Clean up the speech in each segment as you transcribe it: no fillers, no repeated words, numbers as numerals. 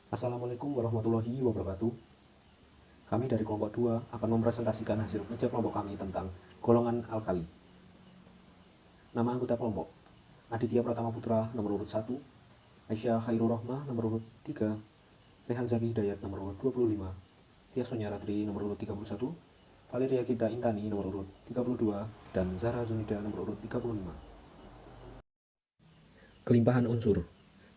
Assalamualaikum warahmatullahi wabarakatuh. Kami dari kelompok 2 akan mempresentasikan hasil kerja kelompok kami tentang golongan alkali. Nama anggota kelompok: Aditya Pratama Putra nomor urut 1, Aisyah Khairul Rohmah nomor urut 3, Rehan Zaki Hidayat nomor urut 25, Tia Sonya Ratri nomor urut 31, Valeria Gita Intani nomor urut 32, dan Zahra Zunida nomor urut 35. Kelimpahan unsur.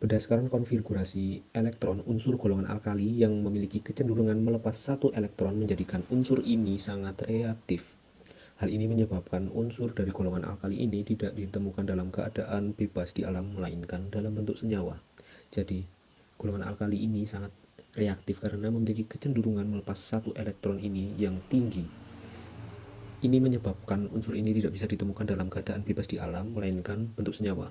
Berdasarkan konfigurasi elektron unsur golongan alkali yang memiliki kecenderungan melepas satu elektron menjadikan unsur ini sangat reaktif. Hal ini menyebabkan unsur dari golongan alkali ini tidak ditemukan dalam keadaan bebas di alam, melainkan dalam bentuk senyawa. Jadi, golongan alkali ini sangat reaktif karena memiliki kecenderungan melepas satu elektron ini yang tinggi. Ini menyebabkan unsur ini tidak bisa ditemukan dalam keadaan bebas di alam, melainkan bentuk senyawa.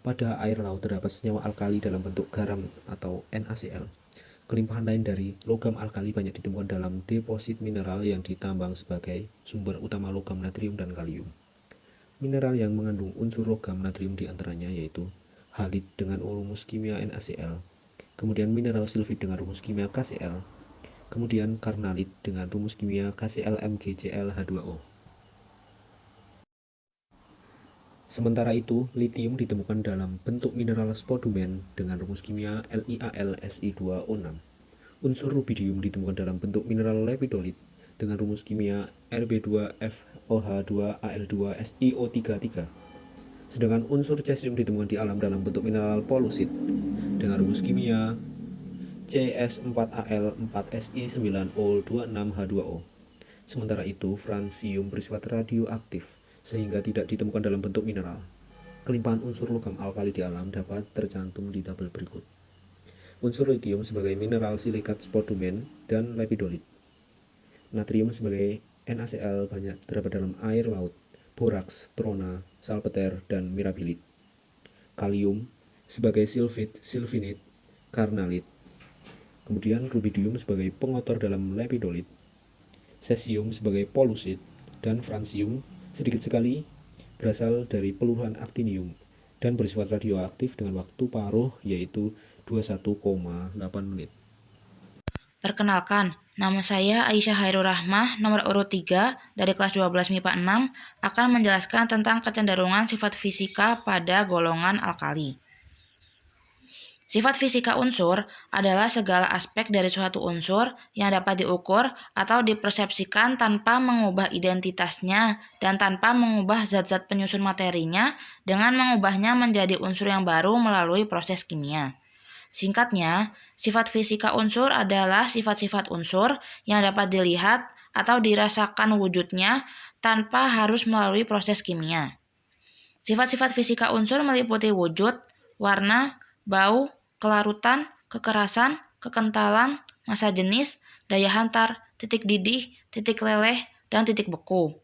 Pada air laut terdapat senyawa alkali dalam bentuk garam atau NaCl. Kelimpahan lain dari logam alkali banyak ditemukan dalam deposit mineral yang ditambang sebagai sumber utama logam natrium dan kalium. Mineral yang mengandung unsur logam natrium diantaranya yaitu halit dengan rumus kimia NaCl, kemudian mineral silfit dengan rumus kimia KCl, kemudian karnalit dengan rumus kimia KCl-MgCl-H2O. Sementara itu, litium ditemukan dalam bentuk mineral spodumen dengan rumus kimia LiAlSi2O6. Unsur rubidium ditemukan dalam bentuk mineral lepidolit dengan rumus kimia Rb2FOH2Al2SiO33. Sedangkan unsur cesium ditemukan di alam dalam bentuk mineral polusit dengan rumus kimia CS4Al4Si9O26H2O. Sementara itu, fransium bersifat radioaktif sehingga tidak ditemukan dalam bentuk mineral. Kelimpahan unsur logam alkali di alam dapat tercantum di tabel berikut. Unsur litium sebagai mineral silikat spodumen dan lepidolit. Natrium sebagai NaCl banyak terdapat dalam air laut, boraks, trona, salpeter, dan mirabilit. Kalium sebagai silfit, silvinit, karnalit. Kemudian rubidium sebagai pengotor dalam lepidolit. Cesium sebagai polusit, dan fransium sedikit sekali berasal dari peluruhan aktinium dan bersifat radioaktif dengan waktu paruh yaitu 21,8 menit. Perkenalkan, nama saya Aisyah Khairul Rohmah, nomor urut 3 dari kelas 12 MIPA 6, akan menjelaskan tentang kecenderungan sifat fisika pada golongan alkali. Sifat fisika unsur adalah segala aspek dari suatu unsur yang dapat diukur atau dipersepsikan tanpa mengubah identitasnya dan tanpa mengubah zat-zat penyusun materinya dengan mengubahnya menjadi unsur yang baru melalui proses kimia. Singkatnya, sifat fisika unsur adalah sifat-sifat unsur yang dapat dilihat atau dirasakan wujudnya tanpa harus melalui proses kimia. Sifat-sifat fisika unsur meliputi wujud, warna, bau, kelarutan, kekerasan, kekentalan, massa jenis, daya hantar, titik didih, titik leleh, dan titik beku.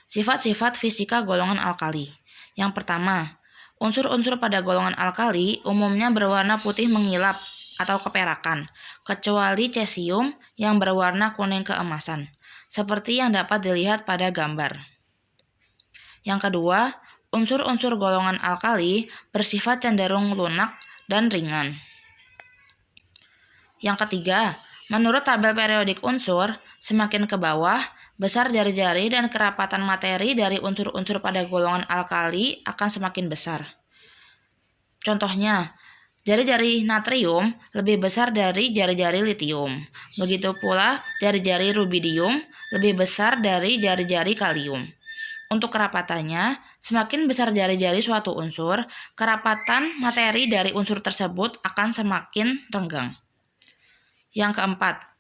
Sifat-sifat fisika golongan alkali. Yang pertama, unsur-unsur pada golongan alkali umumnya berwarna putih mengilap atau keperakan, kecuali cesium yang berwarna kuning keemasan, seperti yang dapat dilihat pada gambar. Yang kedua, unsur-unsur golongan alkali bersifat cenderung lunak dan ringan. Yang ketiga, menurut tabel periodik unsur, semakin ke bawah, besar jari-jari dan kerapatan materi dari unsur-unsur pada golongan alkali akan semakin besar. Contohnya, jari-jari natrium lebih besar dari jari-jari litium. Begitu pula jari-jari rubidium lebih besar dari jari-jari kalium. Untuk kerapatannya, semakin besar jari-jari suatu unsur, kerapatan materi dari unsur tersebut akan semakin renggang. Yang keempat,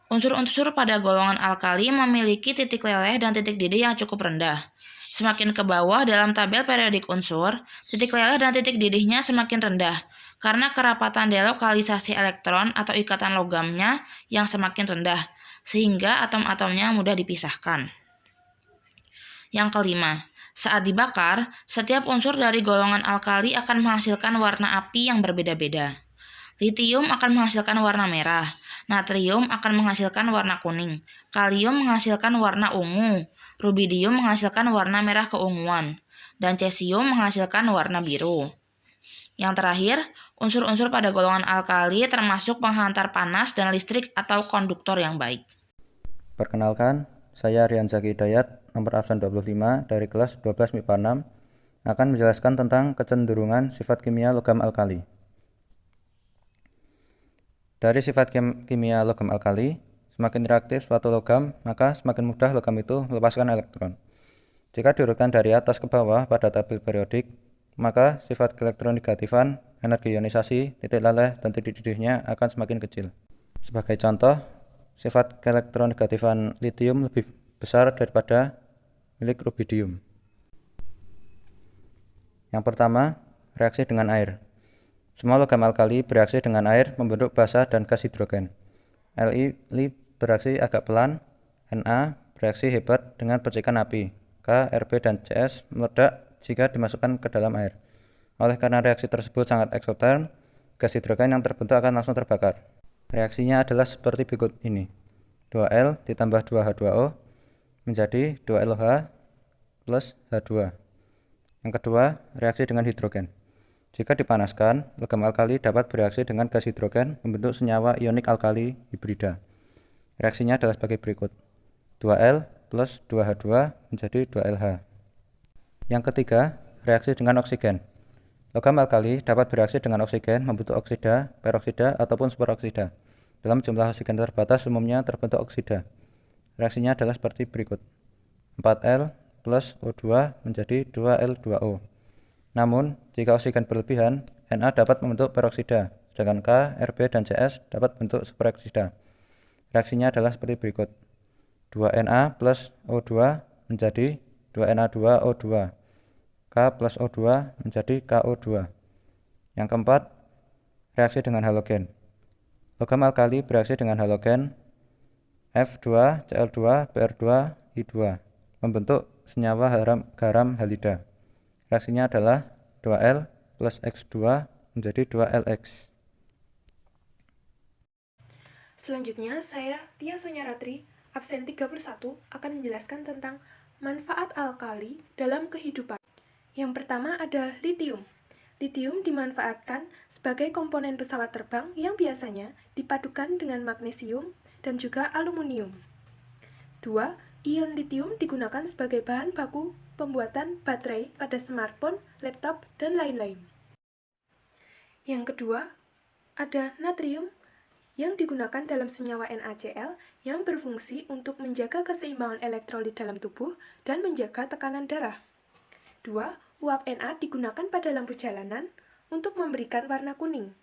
unsur-unsur pada golongan alkali memiliki titik leleh dan titik didih yang cukup rendah. Semakin ke bawah dalam tabel periodik unsur, titik leleh dan titik didihnya semakin rendah karena kerapatan delokalisasi elektron atau ikatan logamnya yang semakin rendah, sehingga atom-atomnya mudah dipisahkan. Yang kelima, saat dibakar, setiap unsur dari golongan alkali akan menghasilkan warna api yang berbeda-beda. Litium akan menghasilkan warna merah, natrium akan menghasilkan warna kuning, kalium menghasilkan warna ungu, rubidium menghasilkan warna merah keunguan, dan cesium menghasilkan warna biru. Yang terakhir, unsur-unsur pada golongan alkali termasuk penghantar panas dan listrik atau konduktor yang baik. Perkenalkan, saya Rian Zaki Hidayat, nomor absen 25 dari kelas 12 MIPA 6, akan menjelaskan tentang kecenderungan sifat kimia logam alkali. Dari sifat kimia logam alkali, semakin reaktif suatu logam, maka semakin mudah logam itu melepaskan elektron. Jika diurutkan dari atas ke bawah pada tabel periodik, maka sifat elektronegatifan, energi ionisasi, titik leleh, dan titik didihnya akan semakin kecil. Sebagai contoh, sifat elektronegatifan litium lebih besar daripada milik rubidium. Yang pertama, reaksi dengan air. Semua logam alkali bereaksi dengan air membentuk basa dan gas hidrogen. Li bereaksi agak pelan, Na bereaksi hebat dengan percikan api, K, Rb, dan Cs meledak jika dimasukkan ke dalam air. Oleh karena reaksi tersebut sangat eksoterm, gas hidrogen yang terbentuk akan langsung terbakar. Reaksinya adalah seperti berikut ini. 2L ditambah 2H2O menjadi 2LH plus H2. Yang kedua, reaksi dengan hidrogen. Jika dipanaskan, logam alkali dapat bereaksi dengan gas hidrogen membentuk senyawa ionik alkali hibrida. Reaksinya adalah sebagai berikut. 2L plus 2H2 menjadi 2LH. Yang ketiga, reaksi dengan oksigen. Logam alkali dapat bereaksi dengan oksigen membentuk oksida, peroksida, ataupun superoksida. Dalam jumlah oksigen terbatas umumnya terbentuk oksida. Reaksinya adalah seperti berikut. 4L plus O2 menjadi 2L2O. Namun, jika oksigen berlebihan, Na dapat membentuk peroksida, sedangkan K, Rb, dan Cs dapat membentuk superoksida. Reaksinya adalah seperti berikut. 2Na plus O2 menjadi 2Na2O2. K plus O2 menjadi KO2. Yang keempat, reaksi dengan halogen. Logam alkali bereaksi dengan halogen F2Cl2Br2I2 membentuk senyawa garam halida. Reaksinya adalah 2L plus X2 menjadi 2LX. Selanjutnya, saya Tia Sonyaratri, absen 31, akan menjelaskan tentang manfaat alkali dalam kehidupan. Yang pertama ada litium. Litium dimanfaatkan sebagai komponen pesawat terbang yang biasanya dipadukan dengan magnesium dan juga aluminium. 2. Ion litium digunakan sebagai bahan baku pembuatan baterai pada smartphone, laptop, dan lain-lain. Yang kedua, ada natrium yang digunakan dalam senyawa NaCl yang berfungsi untuk menjaga keseimbangan elektrolit dalam tubuh dan menjaga tekanan darah. 2. Uap Na digunakan pada lampu jalanan untuk memberikan warna kuning.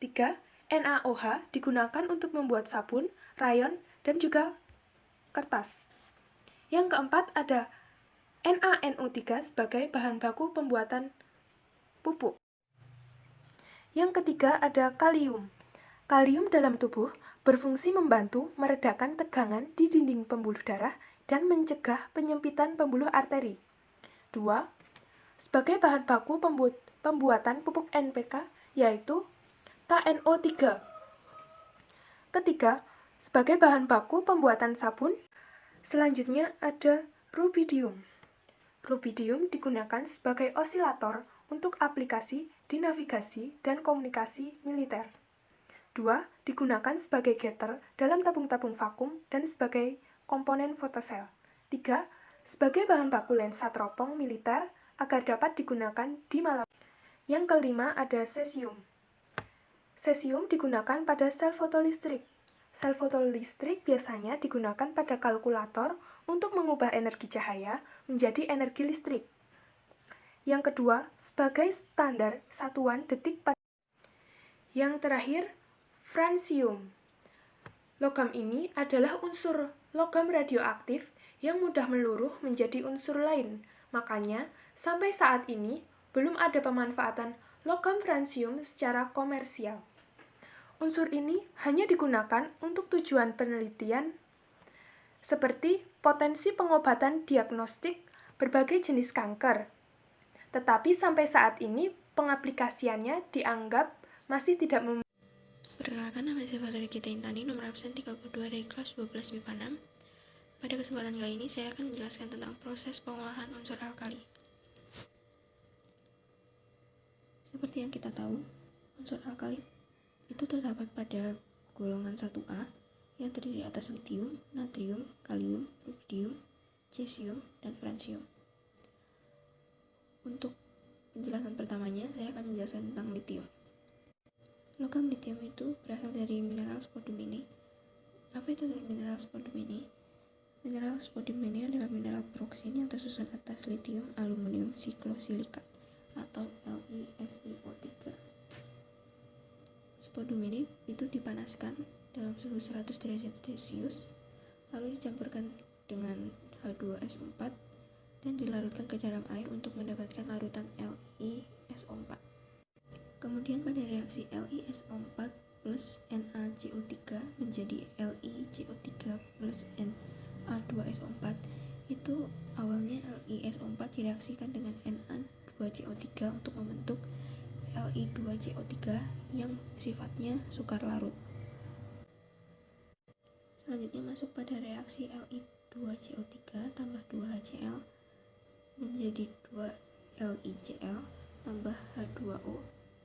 3. NaOH digunakan untuk membuat sabun, rayon, dan juga kertas. Yang keempat ada NaNO3 sebagai bahan baku pembuatan pupuk. Yang ketiga ada kalium. Kalium dalam tubuh berfungsi membantu meredakan tegangan di dinding pembuluh darah dan mencegah penyempitan pembuluh arteri. 2. Sebagai bahan baku pembuatan pupuk NPK yaitu KNO3. Ketiga, sebagai bahan baku pembuatan sabun. Selanjutnya ada rubidium. Rubidium digunakan sebagai osilator untuk aplikasi di navigasi dan komunikasi militer. 2. Digunakan sebagai getter dalam tabung-tabung vakum dan sebagai komponen fotosel. 3. Sebagai bahan baku lensa teropong militer agar dapat digunakan di malam. Yang kelima ada cesium. Cesium digunakan pada sel fotolistrik. Sel fotolistrik biasanya digunakan pada kalkulator untuk mengubah energi cahaya menjadi energi listrik. Yang kedua, sebagai standar satuan detik pada. Yang terakhir, francium. Logam ini adalah unsur logam radioaktif yang mudah meluruh menjadi unsur lain. Makanya, sampai saat ini belum ada pemanfaatan logam francium secara komersial. Unsur ini hanya digunakan untuk tujuan penelitian seperti potensi pengobatan diagnostik berbagai jenis kanker. Tetapi sampai saat ini pengaplikasiannya dianggap masih tidak Perkenalkan, nama saya Valerie Gita Intani, nomor absen 32 dari kelas 12 MIPA 6. Pada kesempatan kali ini saya akan menjelaskan tentang proses pengolahan unsur alkali. Seperti yang kita tahu, unsur alkali itu terdapat pada golongan 1A yang terdiri atas litium, natrium, kalium, rubidium, cesium, dan francium. Untuk penjelasan pertamanya, saya akan menjelaskan tentang litium. Logam litium itu berasal dari mineral spodumene. Apa itu mineral spodumene? Mineral spodumene adalah mineral peroksin yang tersusun atas litium aluminium siklosilikat atau LiSiO3. Spodumene itu dipanaskan dalam suhu 100 derajat Celcius, lalu dicampurkan dengan H2SO4 dan dilarutkan ke dalam air untuk mendapatkan larutan LiSO4. Kemudian pada reaksi LiSO4 plus NaCO3 menjadi LiCO3 plus Na2SO4, itu awalnya LiSO4 direaksikan dengan Na2CO3 untuk membentuk Li2CO3 yang sifatnya sukar larut. Selanjutnya masuk pada reaksi Li2CO3 tambah 2HCl menjadi 2LiCl tambah H2O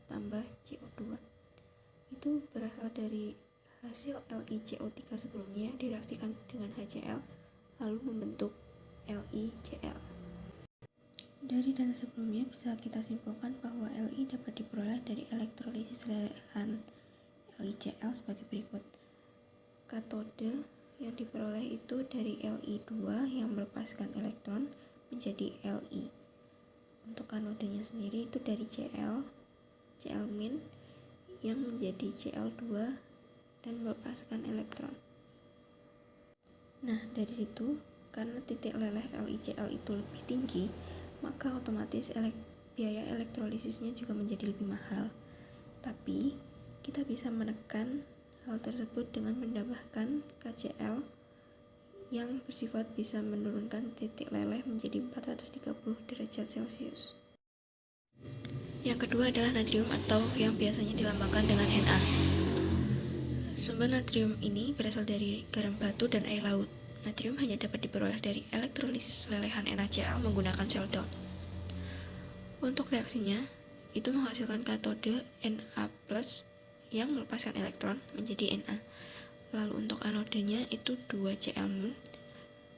tambah CO2. Itu berasal dari hasil LiCO3 sebelumnya direaksikan dengan HCl lalu membentuk LiCl. Dari data sebelumnya bisa kita simpulkan bahwa Li dapat diperoleh dari elektrolisis lelehan LiCl sebagai berikut. Katode yang diperoleh itu dari Li2 yang melepaskan elektron menjadi Li. Untuk anodenya sendiri itu dari Cl min yang menjadi Cl2 dan melepaskan elektron. Nah, dari situ karena titik leleh LiCl itu lebih tinggi, maka otomatis biaya elektrolisisnya juga menjadi lebih mahal. Tapi kita bisa menekan hal tersebut dengan menambahkan KCl yang bersifat bisa menurunkan titik leleh menjadi 430 derajat Celcius. Yang kedua adalah natrium atau yang biasanya dilambangkan dengan Na. Sumber natrium ini berasal dari garam batu dan air laut. Natrium hanya dapat diperoleh dari elektrolisis lelehan NaCl menggunakan sel Down. Untuk reaksinya, itu menghasilkan katode Na+ yang melepaskan elektron menjadi Na. Lalu untuk anodenya itu 2Cl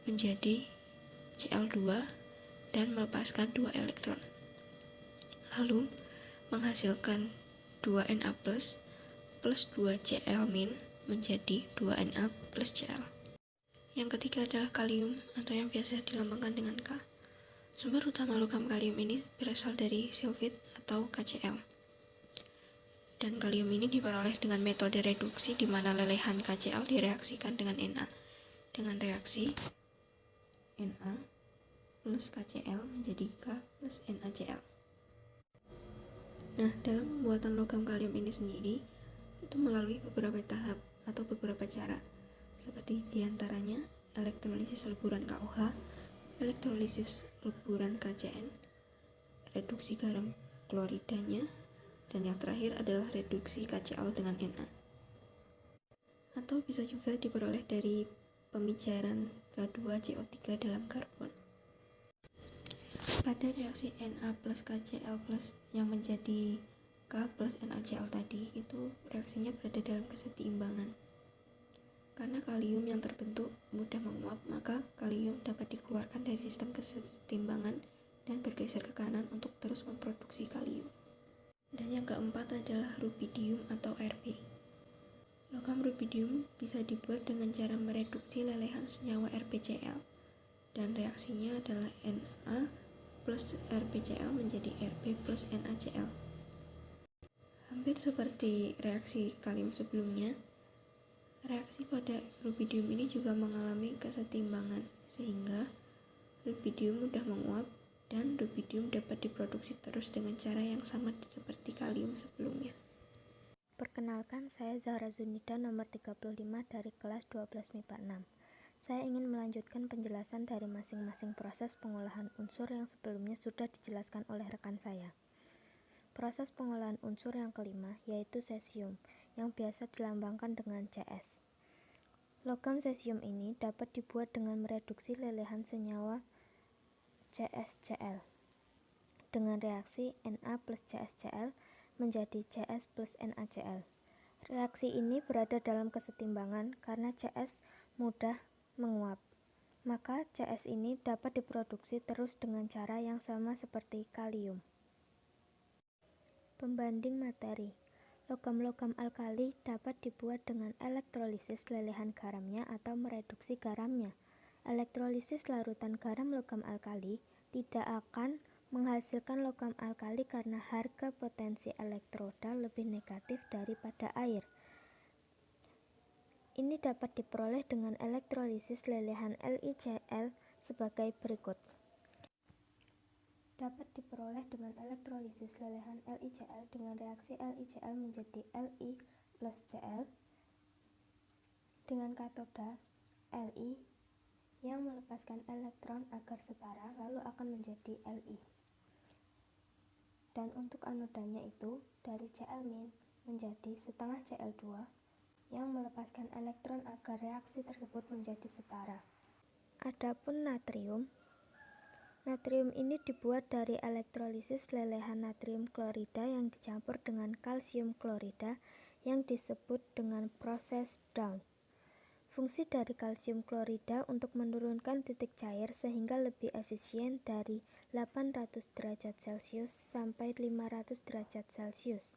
menjadi Cl2 dan melepaskan 2 elektron. Lalu menghasilkan 2Na+ plus 2Cl- menjadi 2Na plus Cl. Yang ketiga adalah kalium atau yang biasa dilambangkan dengan K. Sumber utama logam kalium ini berasal dari silfit atau KCl. Dan kalium ini diperoleh dengan metode reduksi di mana lelehan KCl direaksikan dengan Na. Dengan reaksi Na plus KCl menjadi K plus NaCl. Nah, dalam pembuatan logam kalium ini sendiri itu melalui beberapa tahap atau beberapa cara, seperti diantaranya elektrolisis leburan KOH, elektrolisis leburan KCN, reduksi garam kloridanya, dan yang terakhir adalah reduksi KCl dengan Na. Atau bisa juga diperoleh dari pembicaran K2CO3 dalam karbon. Pada reaksi Na plus KCl plus yang menjadi K plus NaCl tadi, itu reaksinya berada dalam kesetimbangan. Karena kalium yang terbentuk mudah menguap, maka kalium dapat dikeluarkan dari sistem kesetimbangan dan bergeser ke kanan untuk terus memproduksi kalium. Dan yang keempat adalah rubidium atau Rb. Logam rubidium bisa dibuat dengan cara mereduksi lelehan senyawa RbCl, dan reaksinya adalah Na plus RbCl menjadi Rb plus NaCl. Hampir seperti reaksi kalium sebelumnya, reaksi pada rubidium ini juga mengalami kesetimbangan, sehingga rubidium mudah menguap dan rubidium dapat diproduksi terus dengan cara yang sama seperti kalium sebelumnya. Perkenalkan, saya Zahra Zunida nomor 35 dari kelas 12 MIPA 6. Saya ingin melanjutkan penjelasan dari masing-masing proses pengolahan unsur yang sebelumnya sudah dijelaskan oleh rekan saya. Proses pengolahan unsur yang kelima yaitu cesium, yang biasa dilambangkan dengan Cs. Logam cesium ini dapat dibuat dengan mereduksi lelehan senyawa CsCl. dengan reaksi Na plus CsCl menjadi Cs plus NaCl. Reaksi ini berada dalam kesetimbangan karena Cs mudah menguap. Maka Cs ini dapat diproduksi terus dengan cara yang sama seperti kalium. Pembanding materi. Logam-logam alkali dapat dibuat dengan elektrolisis lelehan garamnya atau mereduksi garamnya. Elektrolisis larutan garam logam alkali tidak akan menghasilkan logam alkali karena harga potensi elektroda lebih negatif daripada air. Ini dapat diperoleh dengan elektrolisis lelehan LiCl sebagai berikut. Dapat diperoleh dengan elektrolisis lelehan LiCl dengan reaksi LiCl menjadi Li plus Cl dengan katoda Li yang melepaskan elektron agar setara lalu akan menjadi Li. Dan untuk anodanya itu dari Cl- menjadi setengah Cl2 yang melepaskan elektron agar reaksi tersebut menjadi setara. Adapun natrium ini dibuat dari elektrolisis lelehan natrium klorida yang dicampur dengan kalsium klorida yang disebut dengan proses Dawn. Fungsi dari kalsium klorida untuk menurunkan titik cair sehingga lebih efisien dari 800 derajat Celcius sampai 500 derajat Celcius.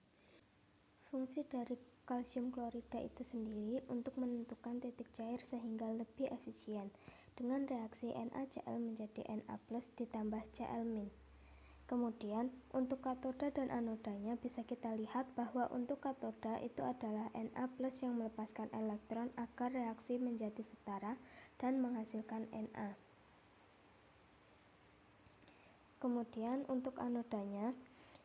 Fungsi dari kalsium klorida itu sendiri untuk menentukan titik cair sehingga lebih efisien dengan reaksi NaCl menjadi Na plus ditambah Cl-. Kemudian untuk katoda dan anodanya bisa kita lihat bahwa untuk katoda itu adalah Na plus yang melepaskan elektron agar reaksi menjadi setara dan menghasilkan Na. Kemudian untuk anodanya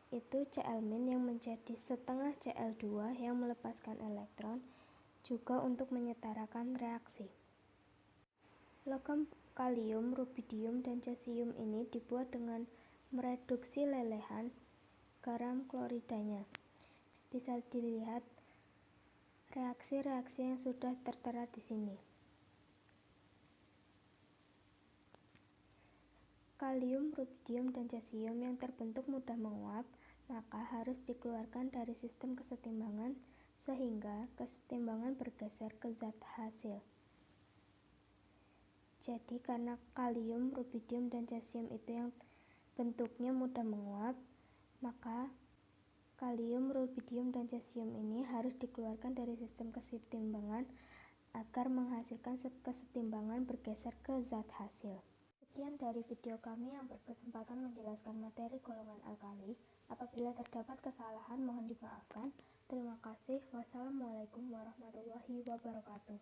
itu Cl- yang menjadi setengah Cl2 yang melepaskan elektron juga untuk menyetarakan reaksi. Logam kalium, rubidium, dan cesium ini dibuat dengan mereduksi lelehan garam kloridanya. Bisa dilihat reaksi-reaksi yang sudah tertera di sini. Kalium, rubidium, dan cesium yang terbentuk mudah menguap, maka harus dikeluarkan dari sistem kesetimbangan sehingga kesetimbangan bergeser ke zat hasil. Jadi karena kalium, rubidium, dan cesium itu yang bentuknya mudah menguap, maka kalium, rubidium, dan cesium ini harus dikeluarkan dari sistem kesetimbangan agar menghasilkan kesetimbangan bergeser ke zat hasil. Sekian dari video kami yang berkesempatan menjelaskan materi golongan alkali. Apabila terdapat kesalahan mohon dimaafkan. Terima kasih. Wassalamualaikum warahmatullahi wabarakatuh.